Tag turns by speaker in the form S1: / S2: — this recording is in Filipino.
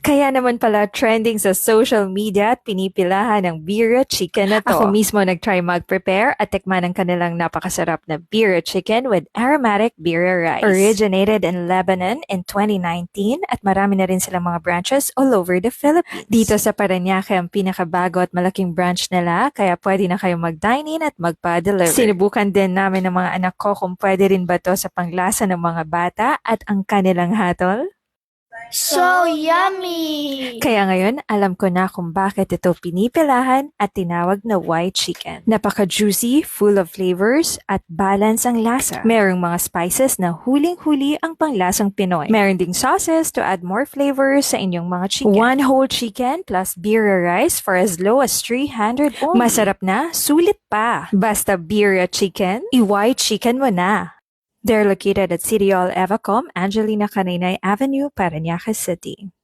S1: Kaya naman pala trending sa social media at pinipilahan ng Birria Chicken na to. Ako mismo nag-try mag-prepare at tikman ang kanilang napakasarap na Birria Chicken with aromatic birria rice. Originated in Lebanon in 2019 at marami na rin silang mga branches all over the Philippines. Dito sa Parañaque ang pinakabago at malaking branch nila, kaya pwede na kayong mag-dine-in at magpa-deliver. Sinubukan din namin ng mga anak ko kung pwede rin ba to sa panglasa ng mga bata at ang kanilang hatol.
S2: So yummy!
S1: Kaya ngayon, alam ko na kung bakit ito pinipilahan at tinawag na white chicken. Napaka-juicy, full of flavors, at balance ang lasa. Merong mga spices na huling-huli ang panglasang Pinoy. Meron ding sauces to add more flavors sa inyong mga chicken. One whole chicken plus birria rice for as low as 300 only. Masarap na, sulit pa. Basta birria chicken, i-white chicken mo na. They're located at City Hall Evacom, Angelina Caninay Avenue, Parañaque City.